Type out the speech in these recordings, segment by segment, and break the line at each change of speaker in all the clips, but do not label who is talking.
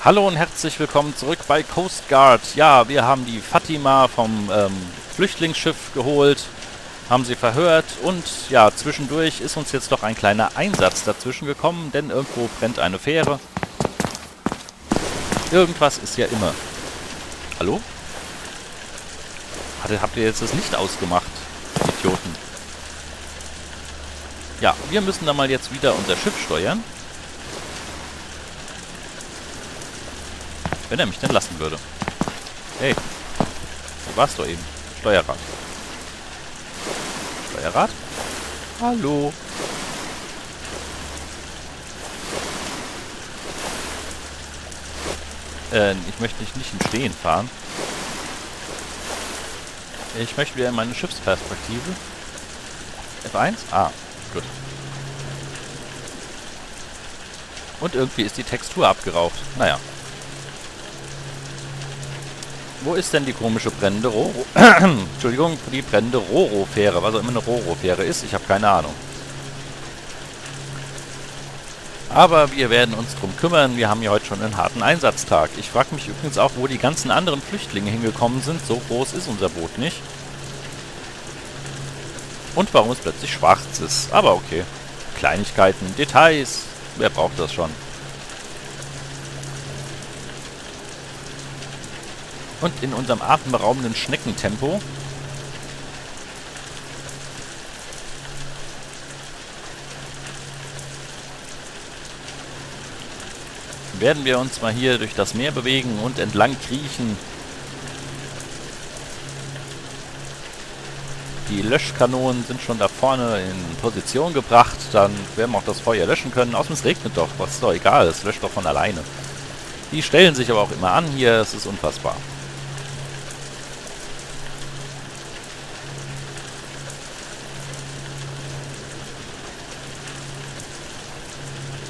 Hallo und herzlich willkommen zurück bei Coast Guard. Ja, wir haben die Fatima vom Flüchtlingsschiff geholt, haben sie verhört und ja, zwischendurch ist uns jetzt doch ein kleiner Einsatz dazwischen gekommen, denn irgendwo brennt eine Fähre. Irgendwas ist ja immer. Hallo? Habt ihr jetzt das Licht ausgemacht, Idioten? Ja, wir müssen dann mal jetzt wieder unser Schiff steuern. Wenn er mich denn lassen würde. Hey, wo warst du eben? Steuerrad. Steuerrad? Hallo. Ich möchte nicht im Stehen fahren. Ich möchte wieder in meine Schiffsperspektive. F1? Ah, gut. Und irgendwie ist die Textur abgeraucht. Naja. Wo ist denn die komische brennende Roro? Entschuldigung, die brennende Roro-Fähre, was auch immer eine Roro-Fähre ist, ich habe keine Ahnung. Aber wir werden uns drum kümmern, wir haben ja heute schon einen harten Einsatztag. Ich frage mich übrigens auch, wo die ganzen anderen Flüchtlinge hingekommen sind, so groß ist unser Boot nicht. Und warum es plötzlich schwarz ist, aber okay. Kleinigkeiten, Details, wer braucht das schon? Und in unserem atemberaubenden Schneckentempo werden wir uns mal hier durch das Meer bewegen und entlang kriechen. Die Löschkanonen sind schon da vorne in Position gebracht. Dann werden wir auch das Feuer löschen können. Außerdem es regnet doch. Das ist doch egal. Es löscht doch von alleine. Die stellen sich aber auch immer an hier. Es ist unfassbar.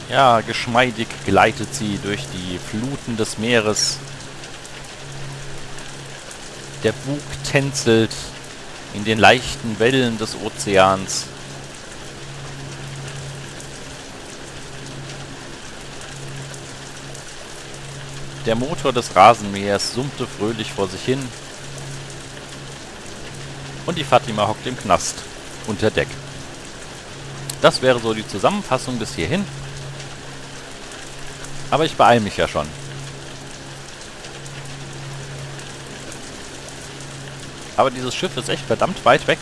Ja, geschmeidig gleitet sie durch die Fluten des Meeres. Der Bug tänzelt in den leichten Wellen des Ozeans. Der Motor des Rasenmähers summte fröhlich vor sich hin. Und die Fatima hockt im Knast unter Deck. Das wäre so die Zusammenfassung bis hierhin. Aber ich beeile mich ja schon. Aber dieses Schiff ist echt verdammt weit weg.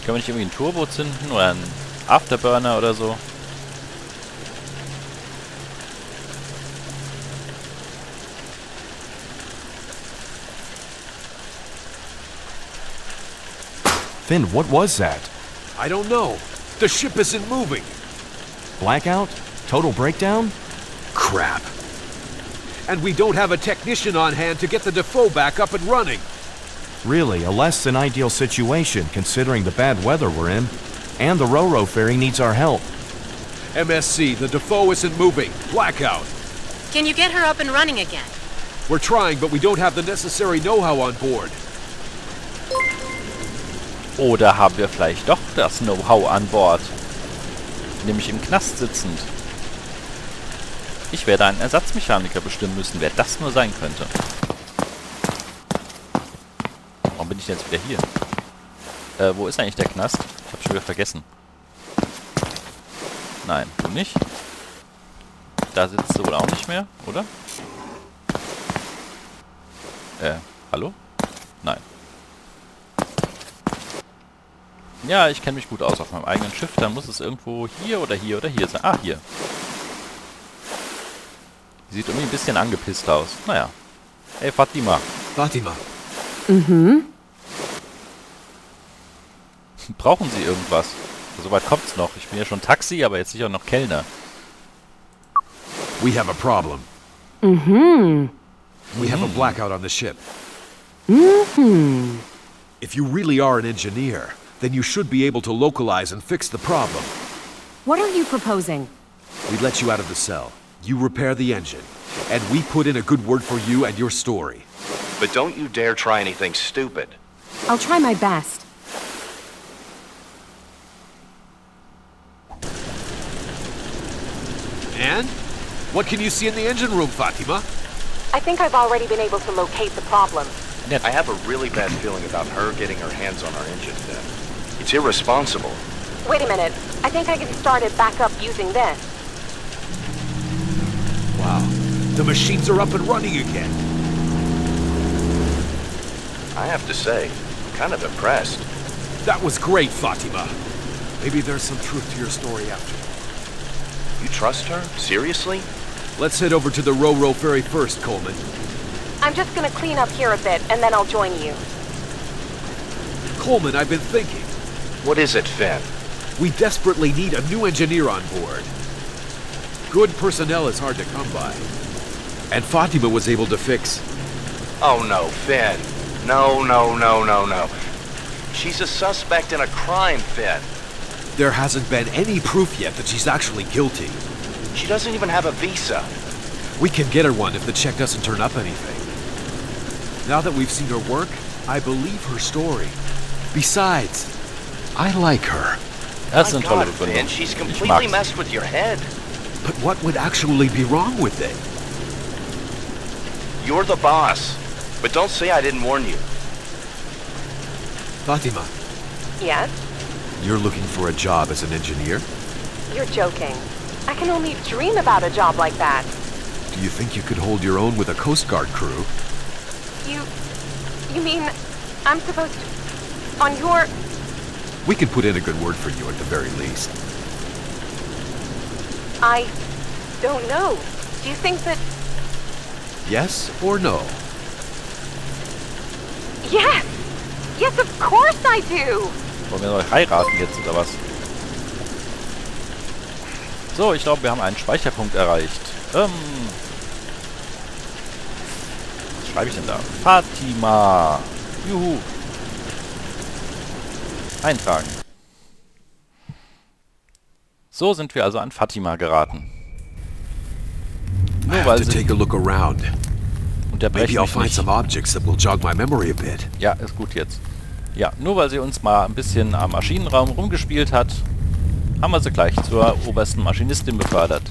Können wir nicht irgendwie ein Turbo zünden oder einen Afterburner oder so?
Finn, what was that?
I don't know. The ship isn't moving.
Blackout? Total breakdown?
Crap. And we don't have a technician on hand to get the Defoe back up and running.
Really, a less than ideal situation considering the bad weather we're in. And the Roro ferry needs our help.
MSC, the Defoe isn't moving. Blackout.
Can you get her up and running again?
We're trying, but we don't have the necessary know-how on board.
Oder haben wir vielleicht doch das Know-how an Bord? Nämlich im Knast sitzend. Ich werde einen Ersatzmechaniker bestimmen müssen, wer das nur sein könnte. Warum bin ich denn jetzt wieder hier? Wo ist eigentlich der Knast? Ich habe schon wieder vergessen. Nein, du nicht. Da sitzt du wohl auch nicht mehr, oder? Hallo? Nein. Ja, ich kenne mich gut aus auf meinem eigenen Schiff. Da muss es irgendwo hier oder hier oder hier sein. Ah, hier. Sieht irgendwie ein bisschen angepisst aus. Naja. Hey, Fatima.
Fatima.
Mhm.
Brauchen Sie irgendwas? Soweit kommt's noch. Ich bin ja schon Taxi, aber jetzt sicher noch Kellner.
We have a problem.
Mhm.
We have a blackout on the ship.
Mhm.
If you really are an engineer, then you should be able to localize and fix the problem.
What are you proposing?
We let you out of the cell. You repair the engine. And we put in a good word for you and your story.
But don't you dare try anything stupid.
I'll try my best.
And? What can you see in the engine room, Fatima?
I think I've already been able to locate the problem.
I have a really bad feeling about her getting her hands on our engine, Finn. It's irresponsible.
Wait a minute. I think I can start it back up using this.
Wow. The machines are up and running again.
I have to say, I'm kind of impressed.
That was great, Fatima. Maybe there's some truth to your story after all.
You trust her? Seriously?
Let's head over to the Ro-Ro ferry first, Coleman.
I'm just gonna clean up here a bit, and then I'll join you.
Coleman, I've been thinking.
What is it, Finn?
We desperately need a new engineer on board. Good personnel is hard to come by. And Fatima was able to fix...
Oh no, Finn. No. She's a suspect in a crime, Finn.
There hasn't been any proof yet that she's actually guilty.
She doesn't even have a visa.
We can get her one if the check doesn't turn up anything. Now that we've seen her work, I believe her story. Besides, I like her.
Das ist eine
My
tolle
God,
Begründung.
Finn, she's
Ich
completely
mag's.
messed with your head.
But what would actually be wrong with it?
You're the boss. But don't say I didn't warn you.
Fatima,
Yes?
you're looking for a job as an engineer?
You're joking. I can only dream about a job like that.
Do you think you could hold your own with a Coast Guard crew?
You mean I'm supposed to... on your...
We can put in a good word for you at the very least.
I don't know. Do you think that...
Yes or no?
Yes! Yes, of course I do!
Wollen wir noch heiraten jetzt, oder was? So, ich glaube, wir haben einen Speicherpunkt erreicht. Was schreibe ich denn da? Fatima. Juhu. Eintragen. So sind wir also an Fatima geraten.
I
Nur
have
weil
to
sie...
take a look around.
Unterbrechen
Maybe I'll
mich
find
nicht.
some objects that will jog my memory a bit.
Ja, ist gut jetzt. Ja, nur weil sie uns mal ein bisschen am Maschinenraum rumgespielt hat, haben wir sie gleich zur obersten Maschinistin befördert.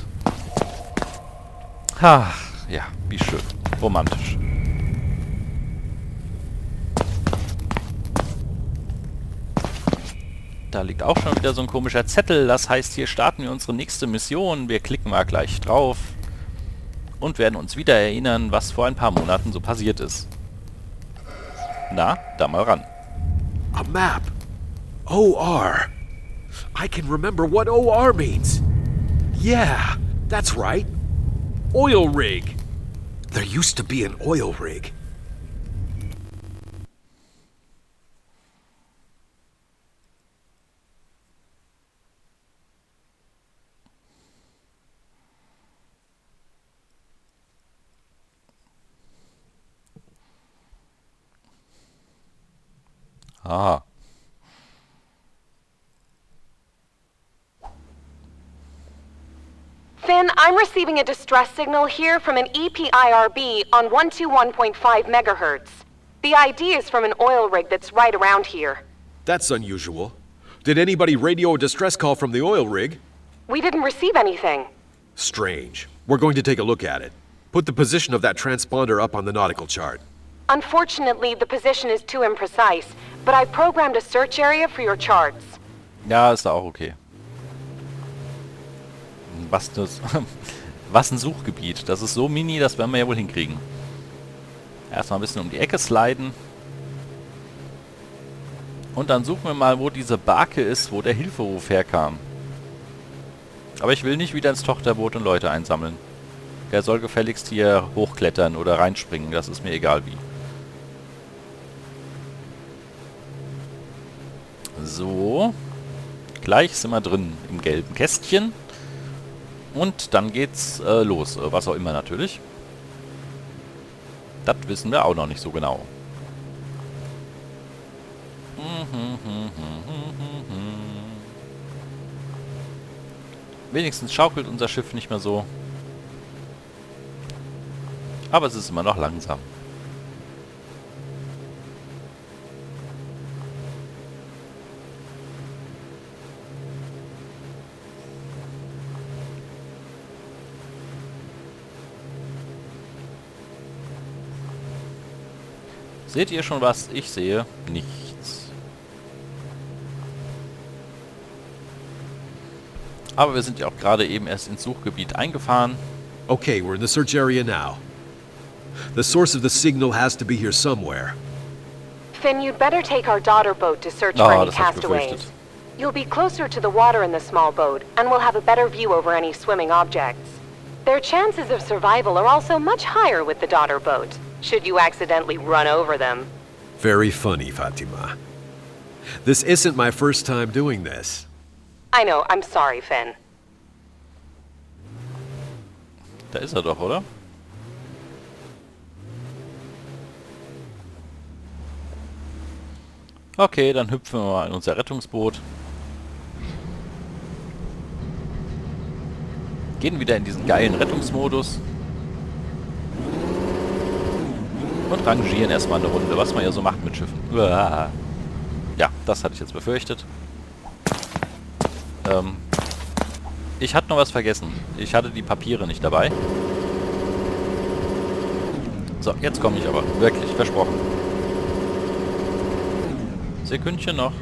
Ach, ja, wie schön. Romantisch. Da liegt auch schon wieder so ein komischer Zettel. Das heißt, hier starten wir unsere nächste Mission. Wir klicken mal gleich drauf und werden uns wieder erinnern, was vor ein paar Monaten so passiert ist. Na, da mal ran.
A map. OR. I can remember what OR means. Yeah, that's right. Oil rig. There used to be an oil rig.
Ah.
Finn, I'm receiving a distress signal here from an EPIRB on 121.5 megahertz. The ID is from an oil rig that's right around here.
That's unusual. Did anybody radio a distress call from the oil rig?
We didn't receive anything.
Strange. We're going to take a look at it. Put the position of that transponder up on the nautical chart.
Unfortunately, the position is too imprecise, but I programmed a search area for your charts.
Ja, ist auch okay. Was das, was ein Suchgebiet. Das ist so mini, das werden wir ja wohl hinkriegen. Erstmal ein bisschen um die Ecke sliden. Und dann suchen wir mal, wo diese Barke ist, wo der Hilferuf herkam. Aber ich will nicht wieder ins Tochterboot und Leute einsammeln. Der soll gefälligst hier hochklettern oder reinspringen. Das ist mir egal wie. So. Gleich sind wir drin im gelben Kästchen. Und dann geht's los. Was auch immer natürlich. Das wissen wir auch noch nicht so genau. Wenigstens schaukelt unser Schiff nicht mehr so. Aber es ist immer noch langsam. Seht ihr schon was? Ich sehe nichts. Aber wir sind ja auch gerade eben erst ins Suchgebiet eingefahren.
Okay, we're in the search area now. The source of the signal has to be here somewhere.
Finn, you'd better take our daughter boat to search for
Ah,
any
das hab ich
castaways.
befürchtet.
You'll be closer to the water in the small boat, and we'll have a better view over any swimming objects. Their chances of survival are also much higher with the daughter boat, should you accidentally run over them.
Very funny, Fatima. This isn't my first time doing this.
I know, I'm sorry, Finn.
Da ist er doch, oder? Okay, dann hüpfen wir mal in unser Rettungsboot. Gehen wieder in diesen geilen Rettungsmodus. Und rangieren erstmal eine Runde, was man ja so macht mit Schiffen. Uah. Ja, das hatte ich jetzt befürchtet. Ich hatte noch was vergessen. Ich hatte die Papiere nicht dabei. So, jetzt komme ich aber. Wirklich, versprochen. Sekündchen noch.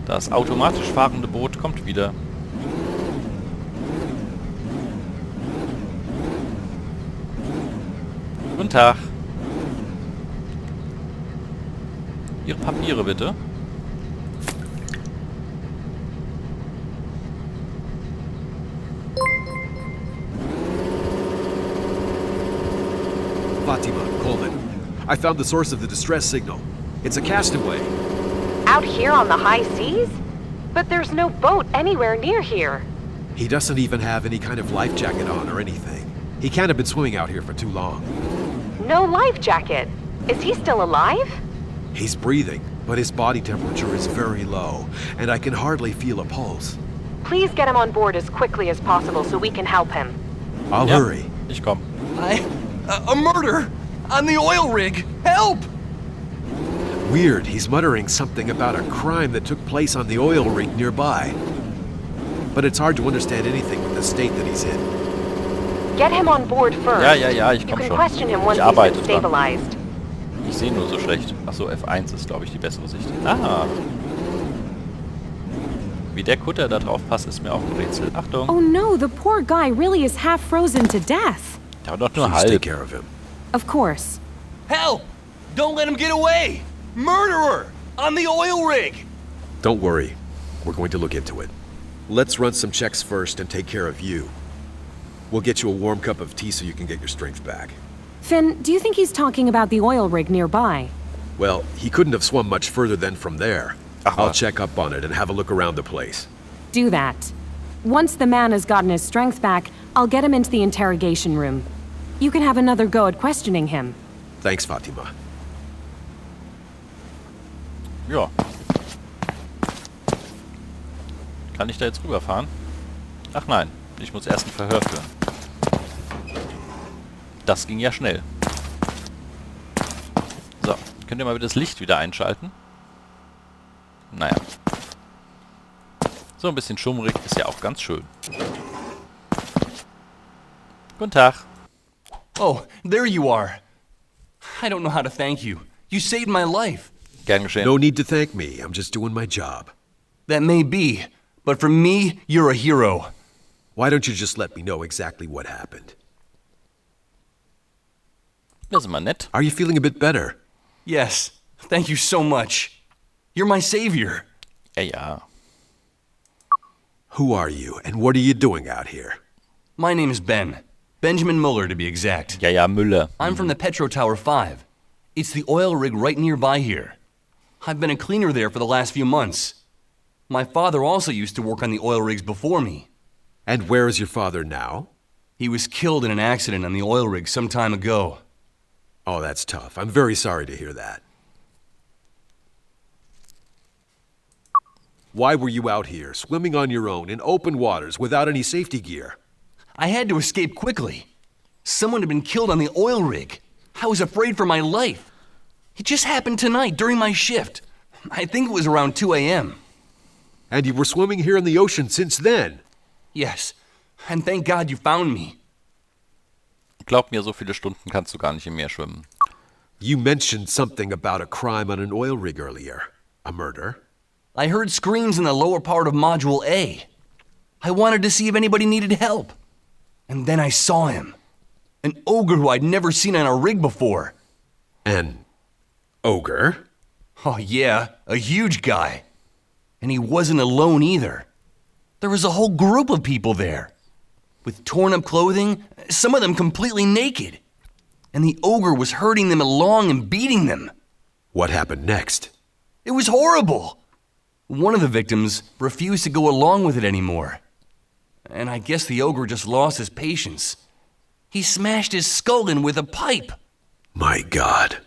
Das automatisch fahrende Boot kommt wieder. Guten Tag. Ihre Papiere bitte.
Fatima, Coleman. I found the source of the distress signal. It's a castaway.
Out here on the high seas? But there's no boat anywhere near here.
He doesn't even have any kind of life jacket on or anything. He can't have been swimming out here for too long.
No life jacket. Is he still alive?
He's breathing, but his body temperature is very low, and I can hardly feel a pulse.
Please get him on board as quickly as possible so we can help him.
I'll
Ja,
hurry.
ich komm.
A murder! On the oil rig! Help!
Weird, he's muttering something about a crime that took place on the oil rig nearby. But it's hard to understand anything with the state that he's in.
Get him on board first.
Ja, ich
You
komm
can
schon.
question him once
Ich
he's
arbeite
been
dran.
stabilized.
Ich sehe nur so schlecht. Achso, F1 ist, glaube ich, die bessere Sicht. Ah. Wie der Kutter da drauf passt, ist mir auch ein Rätsel. Achtung.
Oh no, the poor guy really is half frozen to death.
Ja, doch nur
Please take
halb.
care of him.
Of course.
Help! Don't let him get away! Murderer! On the oil rig!
Don't worry. We're going to look into it. Let's run some checks first and take care of you. We'll get you a warm cup of tea so you can get your strength back.
Finn, do you think he's talking about the oil rig nearby?
Well, he couldn't have swum much further than from there.
Aha.
I'll check up on it and have a look around the place.
Do that. Once the man has gotten his strength back, I'll get him into the interrogation room. You can have another go at questioning him.
Thanks, Fatima.
Ja. Kann ich da jetzt rüberfahren? Ach nein, ich muss erst ein Verhör führen. Das ging ja schnell. So, könnt ihr mal bitte das Licht wieder einschalten? Naja. So ein bisschen schummrig ist ja auch ganz schön. Guten Tag.
Oh, there you are. I don't know how to thank you. You saved my life.
Gern geschehen.
No need to thank me. I'm just doing my job.
That may be, but for me, you're a hero.
Why don't you just let me know exactly what happened?
Das ist immer nett.
Are you feeling a bit better?
Yes, thank you so much. You're my savior.
Ja.
Who are you, and what are you doing out here?
My name is Ben. Benjamin Muller, to be exact.
Ja, Müller.
I'm from the Petro Tower 5. It's the oil rig right nearby here. I've been a cleaner there for the last few months. My father also used to work on the oil rigs before me.
And where is your father now?
He was killed in an accident on the oil rig some time ago.
Oh, that's tough. I'm very sorry to hear that. Why were you out here, swimming on your own in open waters without any safety gear?
I had to escape quickly. Someone had been killed on the oil rig. I was afraid for my life. It just happened tonight during my shift. I think it was around 2 a.m.
And you were swimming here in the ocean since then?
Yes, and thank God you found me.
Glaub mir, so viele Stunden kannst du gar nicht im Meer schwimmen.
You mentioned something about a crime on an oil rig earlier. A murder?
I heard screams in the lower part of Module A. I wanted to see if anybody needed help. And then I saw him. An ogre who I'd never seen on a rig before.
An ogre?
Oh yeah, a huge guy. And he wasn't alone either. There was a whole group of people there. With torn up clothing, some of them completely naked. And the ogre was herding them along and beating them.
What happened next?
It was horrible. One of the victims refused to go along with it anymore. And I guess the ogre just lost his patience. He smashed his skull in with a pipe.
My God.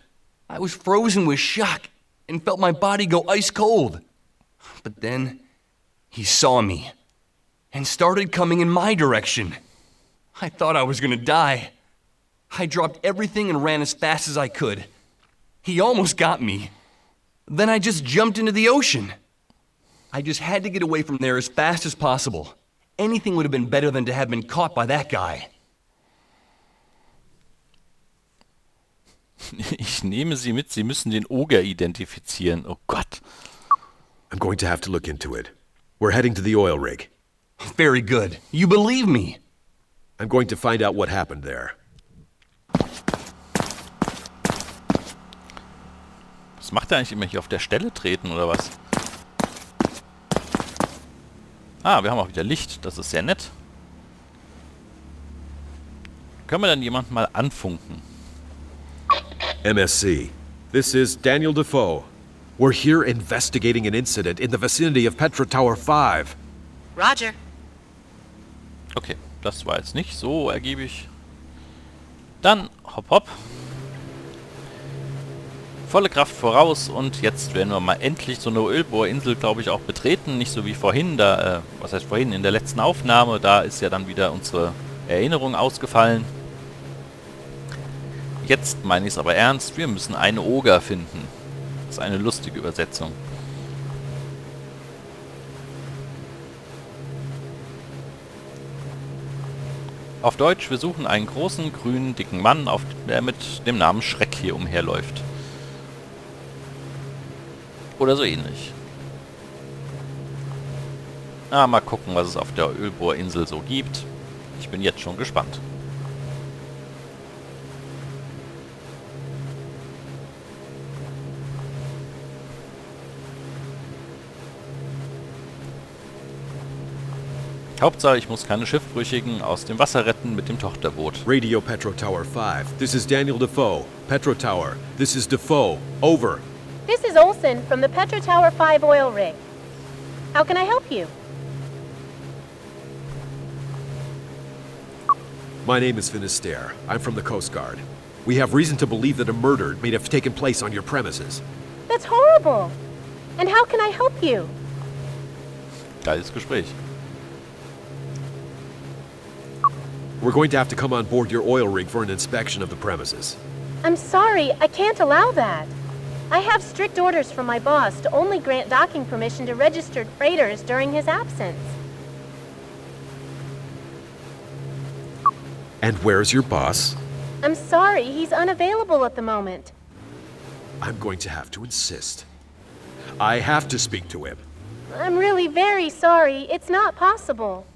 I was frozen with shock and felt my body go ice cold. But then he saw me and started coming in my direction. I thought I was gonna die. I dropped everything and ran as fast as I could. He almost got me. Then I just jumped into the ocean. I just had to get away from there as fast as possible. Anything would have been better than to have been caught by that guy.
Ich nehme Sie mit, Sie müssen den Oger identifizieren. Oh Gott.
I'm going to have to look into it. We're heading to the oil rig.
Very good. You believe me.
I'm going to find out what happened there.
Was macht er eigentlich immer hier auf der Stelle treten, oder was? Ah, wir haben auch wieder Licht. Das ist sehr nett. Können wir dann jemanden mal anfunken?
MSC, this is Daniel Defoe. We're here investigating an incident in the vicinity of Petra Tower 5.
Roger.
Okay, das war jetzt nicht so ergiebig. Dann hopp hopp. Volle Kraft voraus und jetzt werden wir mal endlich so eine Ölbohrinsel, glaube ich, auch betreten. Nicht so wie vorhin, was heißt vorhin, in der letzten Aufnahme, da ist ja dann wieder unsere Erinnerung ausgefallen. Jetzt meine ich es aber ernst, wir müssen einen Oger finden. Das ist eine lustige Übersetzung. Auf Deutsch, wir suchen einen großen, grünen, dicken Mann, der mit dem Namen Schreck hier umherläuft. Oder so ähnlich. Mal gucken, was es auf der Ölbohrinsel so gibt. Ich bin jetzt schon gespannt. Hauptsache, ich muss keine Schiffbrüchigen aus dem Wasser retten mit dem Tochterboot.
Radio Petro Tower 5. This is Daniel Defoe. Petro Tower. This is Defoe. Over.
This is Olson from the Petra Tower 5 oil rig. How can I help you?
My name is Finisterre. I'm from the Coast Guard. We have reason to believe that a murder may have taken place on your premises.
That's horrible. And how can I help you?
Geiles Gespräch.
We're going to have to come on board your oil rig for an inspection of the premises.
I'm sorry, I can't allow that. I have strict orders from my boss to only grant docking permission to registered freighters during his absence.
And where's your boss?
I'm sorry, he's unavailable at the moment.
I'm going to have to insist. I have to speak to him.
I'm really very sorry. It's not possible.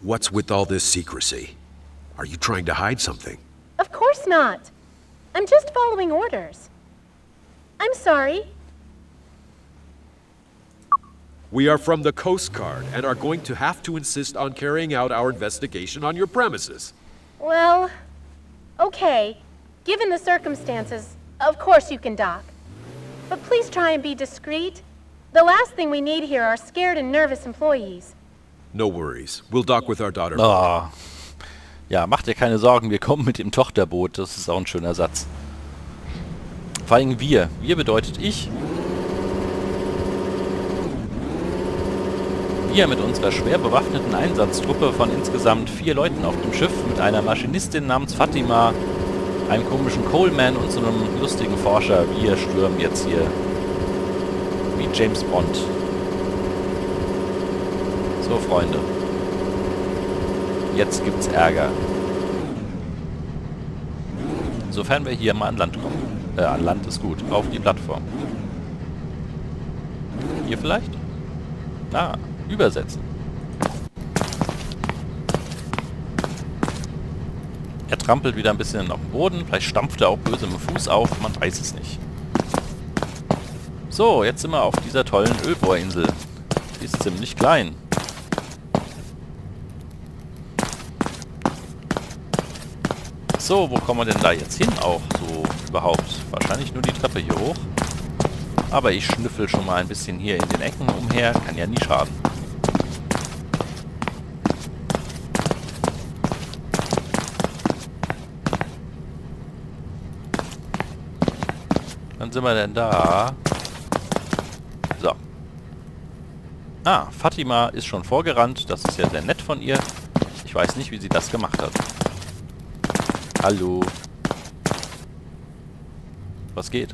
What's with all this secrecy? Are you trying to hide something?
Of course not. I'm just following orders. I'm sorry.
We are from the Coast Guard and are going to have to insist on carrying out our investigation on your premises.
Well, okay. Given the circumstances, of course you can dock. But please try and be discreet. The last thing we need here are scared and nervous employees.
No worries. We'll dock with our daughter.
Oh. Ja, macht dir keine Sorgen, wir kommen mit dem Tochterboot. Das ist auch ein schöner Satz. Vor allem wir. Wir bedeutet ich. Wir mit unserer schwer bewaffneten Einsatztruppe von insgesamt 4 Leuten auf dem Schiff mit einer Maschinistin namens Fatima, einem komischen Coleman und so einem lustigen Forscher. Wir stürmen jetzt hier wie James Bond. So, Freunde. Jetzt gibt's Ärger. Sofern wir hier mal an Land kommen. An Land ist gut. Auf die Plattform. Hier vielleicht? Ah, übersetzen. Er trampelt wieder ein bisschen auf den Boden. Vielleicht stampft er auch böse mit dem Fuß auf. Man weiß es nicht. So, jetzt sind wir auf dieser tollen Ölbohrinsel. Die ist ziemlich klein. So, wo kommen wir denn da jetzt hin auch so überhaupt? Wahrscheinlich nur die Treppe hier hoch. Aber ich schnüffel schon mal ein bisschen hier in den Ecken umher. Kann ja nie schaden. Wann sind wir denn da? So. Ah, Fatima ist schon vorgerannt. Das ist ja sehr nett von ihr. Ich weiß nicht, wie sie das gemacht hat. Hallo. Was geht?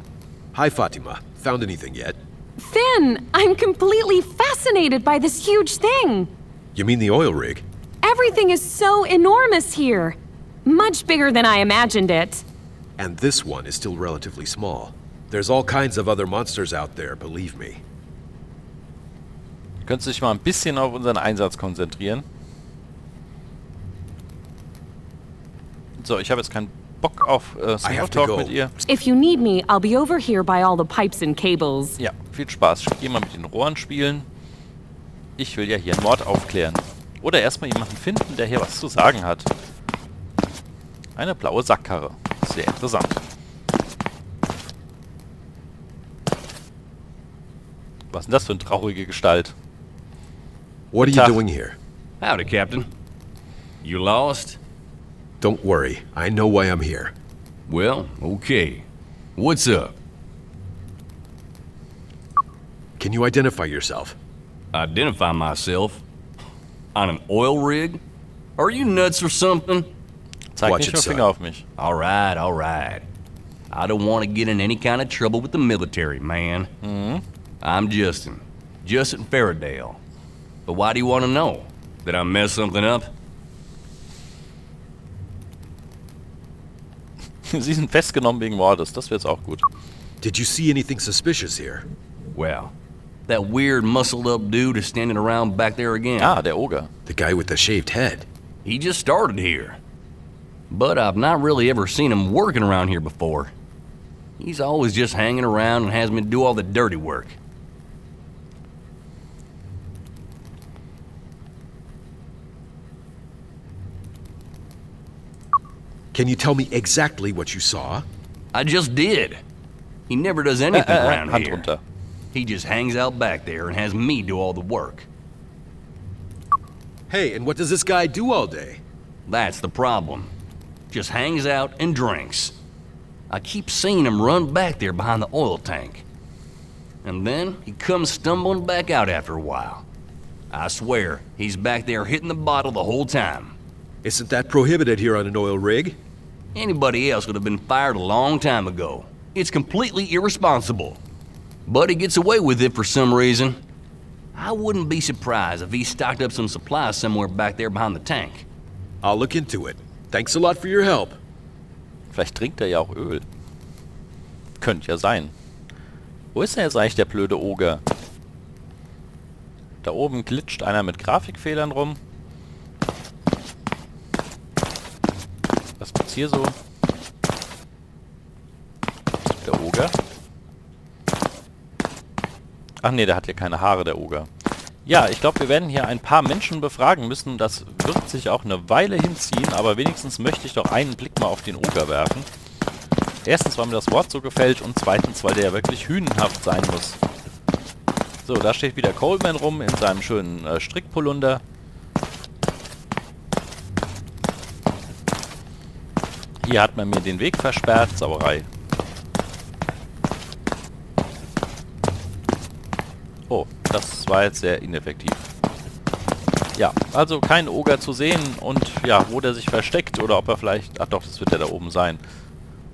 Hi, Fatima. Found anything yet?
Finn, I'm completely fascinated by this huge thing.
You mean the oil rig?
Everything is so enormous here. Much bigger than I imagined it.
And this one is still relatively small. There's all kinds of other monsters out there, believe me.
Könntest du dich mal ein bisschen auf unseren Einsatz konzentrieren? So, ich habe jetzt keinen Bock auf Smalltalk mit ihr.
If you need me, I'll be over here by all the pipes and cables.
Ja, viel Spaß. Geh mal mit den Rohren spielen. Ich will ja hier einen Mord aufklären. Oder erstmal jemanden finden, der hier was zu sagen hat. Eine blaue Sackkarre. Sehr interessant. Was ist denn das für eine traurige Gestalt?
What are you doing here?
Howdy, Captain. You lost?
Don't worry, I know why I'm here.
Well, okay. What's up?
Can you identify yourself?
Identify myself? On an oil rig? Are you nuts or something?
Zeig
Watch
nicht
it,
nur
son.
Finger auf mich.
Alright, alright. I don't want to get in any kind of trouble with the military, man. I'm Justin. Justin Fairdale. But why do you want to know? Did I mess something up?
Sie sind festgenommen wegen Mordes. Das wäre jetzt auch gut.
Did you see anything suspicious here?
Well, that weird muscled up dude is standing around back there again.
Ah, der Oger.
The guy with the shaved head.
He just started here. But I've not really ever seen him working around here before. He's always just hanging around and has me do all the dirty work.
Can you tell me exactly what you saw?
I just did. He never does anything around
Hand
here.
runter.
He just hangs out back there and has me do all the work.
Hey, and what does this guy do all day?
That's the problem. Just hangs out and drinks. I keep seeing him run back there behind the oil tank. And then he comes stumbling back out after a while. I swear, he's back there hitting the bottle the whole time.
Isn't that prohibited here on an oil rig?
Anybody else would have been fired a long time ago. It's completely irresponsible. But he gets away with it for some reason. I wouldn't be surprised if he stocked up some supplies somewhere back there behind the tank.
I'll look into it. Thanks a lot for your help.
Vielleicht trinkt er ja auch Öl. Könnte ja sein. Wo ist denn jetzt eigentlich der blöde Oger? Da oben glitscht einer mit Grafikfehlern rum. Was gibt's hier so? Der Oger? Ach nee, der hat hier keine Haare, der Oger. Ja, ich glaube, wir werden hier ein paar Menschen befragen müssen. Das wird sich auch eine Weile hinziehen, aber wenigstens möchte ich doch einen Blick mal auf den Oger werfen. Erstens, weil mir das Wort so gefällt und zweitens, weil der ja wirklich hünenhaft sein muss. So, da steht wieder Coleman rum in seinem schönen Strickpolunder. Hier hat man mir den Weg versperrt. Sauerei. Oh, das war jetzt sehr ineffektiv. Ja, also kein Oger zu sehen und ja, wo der sich versteckt oder ob er vielleicht... Ach doch, das wird ja da oben sein.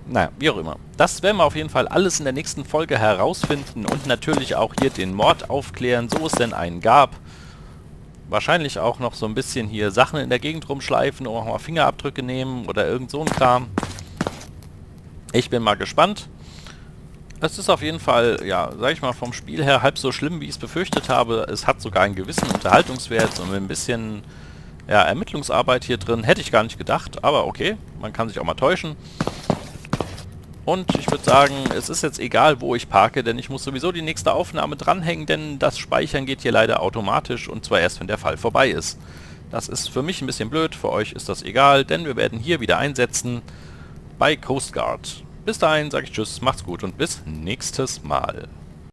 Naja, wie auch immer. Das werden wir auf jeden Fall alles in der nächsten Folge herausfinden und natürlich auch hier den Mord aufklären, so es denn einen gab. Wahrscheinlich auch noch so ein bisschen hier Sachen in der Gegend rumschleifen und auch mal Fingerabdrücke nehmen oder irgend so ein Kram. Ich bin mal gespannt. Es ist auf jeden Fall, ja, sag ich mal, vom Spiel her halb so schlimm, wie ich es befürchtet habe. Es hat sogar einen gewissen Unterhaltungswert und ein bisschen, ja, Ermittlungsarbeit hier drin. Hätte ich gar nicht gedacht, aber okay, man kann sich auch mal täuschen. Und ich würde sagen, es ist jetzt egal, wo ich parke, denn ich muss sowieso die nächste Aufnahme dranhängen, denn das Speichern geht hier leider automatisch und zwar erst, wenn der Fall vorbei ist. Das ist für mich ein bisschen blöd, für euch ist das egal, denn wir werden hier wieder einsetzen bei Coast Guard. Bis dahin sage ich Tschüss, macht's gut und bis nächstes Mal.